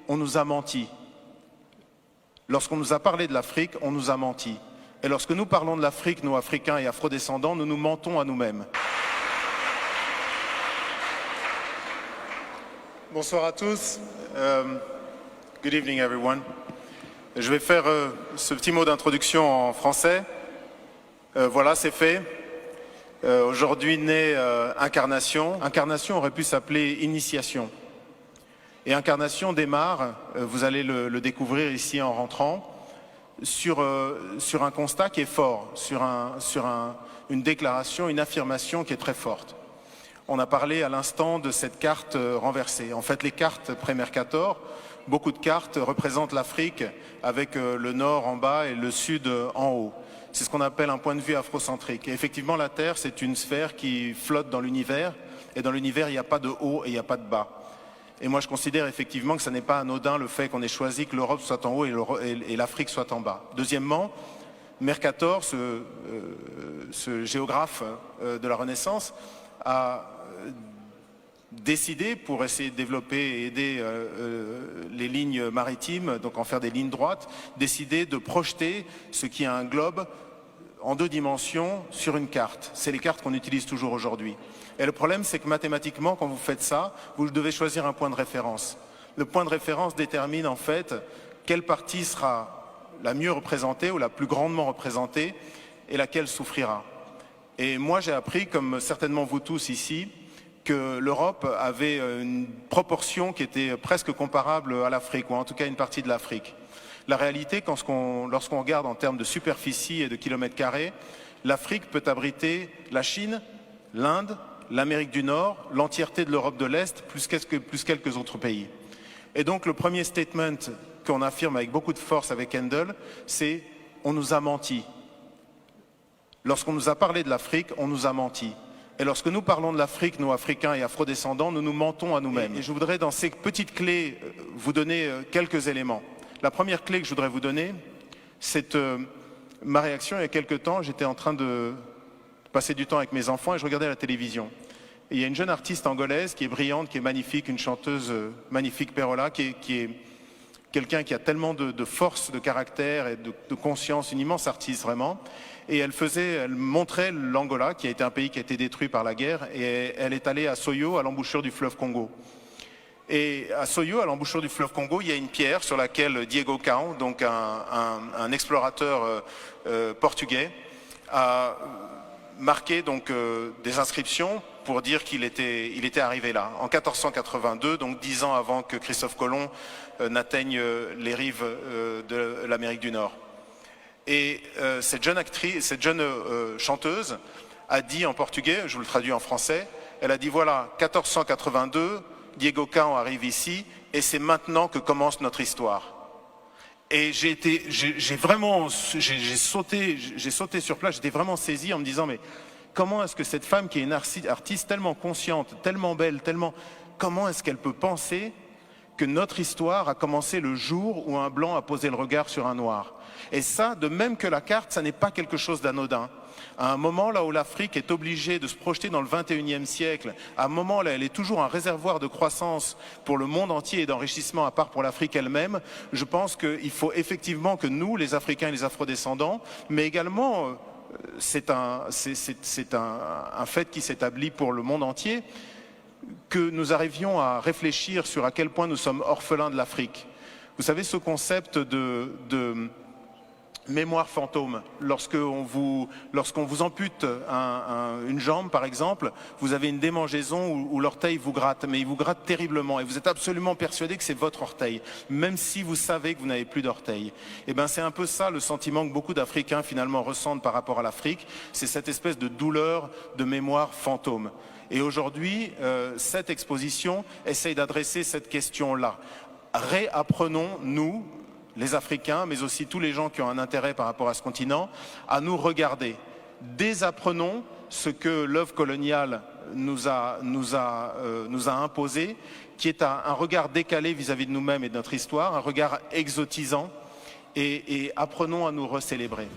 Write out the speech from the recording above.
on nous a menti. Lorsqu'on nous a parlé de l'Afrique, on nous a menti. Et lorsque nous parlons de l'Afrique, nous, Africains et Afrodescendants, nous nous mentons à nous-mêmes. Bonsoir à tous. Good evening, everyone. Je vais faire ce petit mot d'introduction en français. Voilà, c'est fait. Aujourd'hui naît Incarnation. Incarnation aurait pu s'appeler Initiation. Et Incarnation démarre, vous allez le découvrir ici en rentrant, sur un constat qui est fort, sur une déclaration, une affirmation qui est très forte. On a parlé à l'instant de cette carte renversée. En fait, les cartes pré-Mercator, beaucoup de cartes représentent l'Afrique avec le nord en bas et le sud en haut. C'est ce qu'on appelle un point de vue afrocentrique. Et effectivement, la Terre, c'est une sphère qui flotte dans l'univers. Et dans l'univers, il n'y a pas de haut et il n'y a pas de bas. Et moi, je considère effectivement que ce n'est pas anodin le fait qu'on ait choisi que l'Europe soit en haut et l'Afrique soit en bas. Deuxièmement, Mercator, ce géographe de la Renaissance, a décidé, pour essayer de développer et aider les lignes maritimes, donc en faire des lignes droites, décidé de projeter ce qui est un globe en 2 dimensions sur une carte. C'est les cartes qu'on utilise toujours aujourd'hui. Et le problème, c'est que mathématiquement, quand vous faites ça, vous devez choisir un point de référence. Le point de référence détermine en fait quelle partie sera la mieux représentée ou la plus grandement représentée et laquelle souffrira. Et moi, j'ai appris, comme certainement vous tous ici, que l'Europe avait une proportion qui était presque comparable à l'Afrique, ou en tout cas une partie de l'Afrique. La réalité, lorsqu'on regarde en termes de superficie et de kilomètres carrés, l'Afrique peut abriter la Chine, l'Inde, l'Amérique du Nord, l'entièreté de l'Europe de l'Est, plus quelques autres pays. Et donc le premier statement qu'on affirme avec beaucoup de force avec Handel, c'est « on nous a menti ». Lorsqu'on nous a parlé de l'Afrique, on nous a menti. Et lorsque nous parlons de l'Afrique, nous, Africains et Afrodescendants, nous nous mentons à nous-mêmes. Et je voudrais, dans ces petites clés, vous donner quelques éléments. La première clé que je voudrais vous donner, c'est ma réaction il y a quelques temps. J'étais en train de passer du temps avec mes enfants et je regardais la télévision. Et il y a une jeune artiste angolaise qui est brillante, qui est magnifique, une chanteuse magnifique, Perola, qui est quelqu'un qui a tellement de force, de caractère et de conscience, une immense artiste vraiment. Et elle montrait l'Angola, qui a été un pays qui a été détruit par la guerre, et elle est allée à Soyo, à l'embouchure du fleuve Congo. Et à Soyo, à l'embouchure du fleuve Congo, il y a une pierre sur laquelle Diego Cao, donc un explorateur portugais, a marqué donc des inscriptions pour dire qu'il était arrivé là, en 1482, donc 10 ans avant que Christophe Colomb n'atteigne les rives de l'Amérique du Nord. Et cette jeune chanteuse a dit en portugais, je vous le traduis en français, elle a dit voilà, 1482, Diego Cao arrive ici et c'est maintenant que commence notre histoire. Et j'ai sauté sur place, j'étais vraiment saisi en me disant mais comment est-ce que cette femme qui est une artiste tellement consciente, tellement belle, comment est-ce qu'elle peut penser que notre histoire a commencé le jour où un blanc a posé le regard sur un noir? Et ça, de même que la carte, ça n'est pas quelque chose d'anodin. À un moment là où l'Afrique est obligée de se projeter dans le 21e siècle, à un moment là elle est toujours un réservoir de croissance pour le monde entier et d'enrichissement à part pour l'Afrique elle-même, je pense qu'il faut effectivement que nous, les Africains et les Afrodescendants, mais également, c'est un fait qui s'établit pour le monde entier, que nous arrivions à réfléchir sur à quel point nous sommes orphelins de l'Afrique. Vous savez, ce concept de mémoire fantôme, lorsqu'on vous ampute une jambe par exemple, vous avez une démangeaison où l'orteil vous gratte, mais il vous gratte terriblement et vous êtes absolument persuadé que c'est votre orteil, même si vous savez que vous n'avez plus d'orteil. Et bien c'est un peu ça le sentiment que beaucoup d'Africains finalement ressentent par rapport à l'Afrique, c'est cette espèce de douleur de mémoire fantôme. Et aujourd'hui, cette exposition essaye d'adresser cette question-là. Réapprenons, nous, les Africains, mais aussi tous les gens qui ont un intérêt par rapport à ce continent, à nous regarder. Désapprenons ce que l'œuvre coloniale nous a imposé, qui est un regard décalé vis-à-vis de nous-mêmes et de notre histoire, un regard exotisant, et apprenons à nous recélébrer.